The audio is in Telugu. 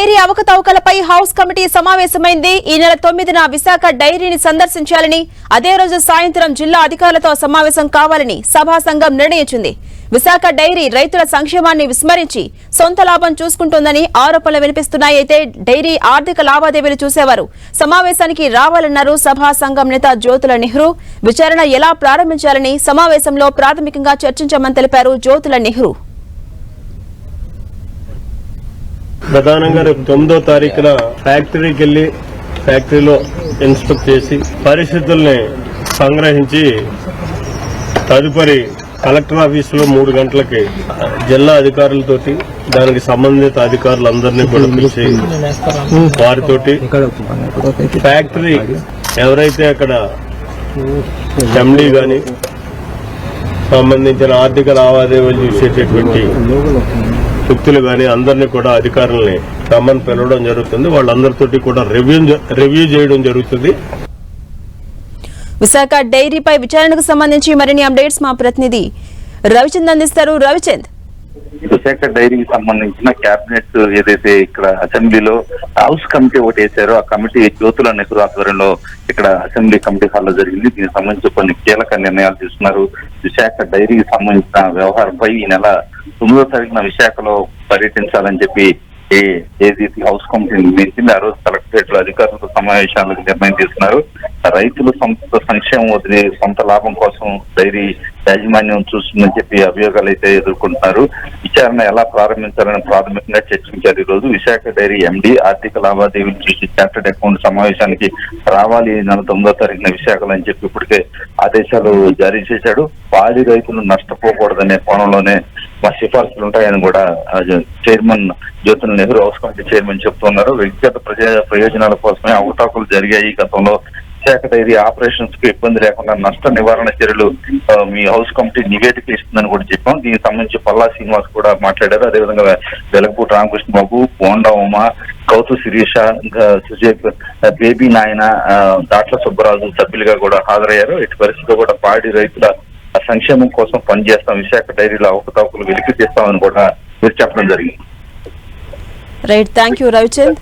డైరీ అవకతవకలపై హౌస్ కమిటీ సమావేశమైంది. ఈ నెల 9న విశాఖ డైరీని సందర్శించాలని, అదే రోజు సాయంత్రం జిల్లా అధికారులతో సమావేశం కావాలని సభా సంఘం నిర్ణయించింది. విశాఖ డైరీ రైతుల సంక్షేమాన్ని విస్మరించి సొంత లాభం చూసుకుంటోందని ఆరోపణలు వినిపిస్తున్నాయి. అయితే డైరీ ఆర్థిక లావాదేవీలు చూసేవారు సమావేశానికి రావాలన్నారు సభా సంఘం నేత జ్యోతుల నెహ్రూ. విచారణ ఎలా ప్రారంభించాలని సమావేశంలో ప్రాథమికంగా చర్చించామని తెలిపారు జ్యోతుల నెహ్రూ. ప్రధానంగా రేపు 9వ తారీఖున ఫ్యాక్టరీకి వెళ్లి ఫ్యాక్టరీలో ఇన్స్పెక్ట్ చేసి పరిస్థితుల్ని సంగ్రహించి తదుపరి కలెక్టర్ ఆఫీసులో 3 గంటలకి జిల్లా అధికారులతోటి దానికి సంబంధిత అధికారులందరినీ కూడా పిలిచి వారితోటి ఫ్యాక్టరీ ఎవరైతే అక్కడ ఎండీ గాని సంబంధించిన ఆర్థిక లావాదేవీలు చూసేటటువంటి వ్యక్తులు గాని అందరినీ కూడా అధికారులని రమ్మని పిలవడం జరుగుతుంది. వాళ్ళందరితోటి కూడా రివ్యూ చేయడం జరుగుతుంది. విశాఖ డైరీపై విచారణకు సంబంధించి మరిన్ని అప్డేట్స్ మా ప్రతినిధి రవిచంద్ అందిస్తారు. రవిచంద్, విశాఖ డైరీకి సంబంధించిన కేబినెట్ ఏదైతే ఇక్కడ అసెంబ్లీలో హౌస్ కమిటీ ఒకటి వేశారో ఆ కమిటీ జ్యోతుల నెహ్రూ ఆధ్వర్యంలో ఇక్కడ అసెంబ్లీ కమిటీ హాల్లో జరిగింది. దీనికి సంబంధించి కొన్ని కీలక నిర్ణయాలు తీసుకున్నారు. విశాఖ డైరీకి సంబంధించిన వ్యవహారంపై ఈ నెల 9వ తారీఖున విశాఖలో పర్యటించాలని చెప్పి ఏదైతే హౌస్ కమిటీ నిర్ణయించింది. ఆ రోజు కలెక్టరేట్ లో అధికారులతో సమావేశాలకు నిర్ణయం తీసుకున్నారు. రైతులు సొంత సంక్షేమం వదిలి సొంత లాభం కోసం డైరీ యాజమాన్యం చూస్తుందని చెప్పి అభియోగాలు అయితే ఎదుర్కొంటున్నారు. విచారణ ఎలా ప్రారంభించాలని ప్రాథమికంగా చర్చించారు. ఈ రోజు విశాఖ డైరీ ఎండీ ఆర్థిక లావాదేవీలు చూసి చార్టెడ్ అకౌంట్ సమావేశానికి రావాలి నెల 9వ తారీఖున విశాఖలో అని చెప్పి ఇప్పటికే ఆదేశాలు జారీ చేశాడు. పాడి రైతులు నష్టపోకూడదనే కోణంలోనే మా సిఫార్సులు ఉంటాయని కూడా chairman Jyothula Nehru house committee chairman చెప్తున్నారు. వ్యక్తిగత ప్రయోజనాల కోసమే అవకతవకలు జరిగాయి. గతంలో విశాఖ డైరీ ఆపరేషన్స్ కు ఇబ్బంది లేకుండా నష్ట నివారణ చర్యలు మీ హౌస్ కమిటీ నివేదిక ఇస్తుందని కూడా చెప్పాం. దీనికి సంబంధించి పల్లా శ్రీనివాస్ కూడా మాట్లాడారు. అదేవిధంగా వెలగపూడి రామకృష్ణ బాబు, బోండా ఉమా, కౌతు శిరీష, సుజయ్ బేబీ నాయన, దాట్ల సుబ్బరాజు సభ్యులుగా కూడా హాజరయ్యారు. ఇటు పరిస్థితిలో కూడా పాడి రైతుల సంక్షేమం కోసం పనిచేస్తాం, విశాఖ డైరీలో అవకతవకలు వెలికి తీస్తామని కూడా మీరు చెప్పడం జరిగింది. Right, thank you Ravichand.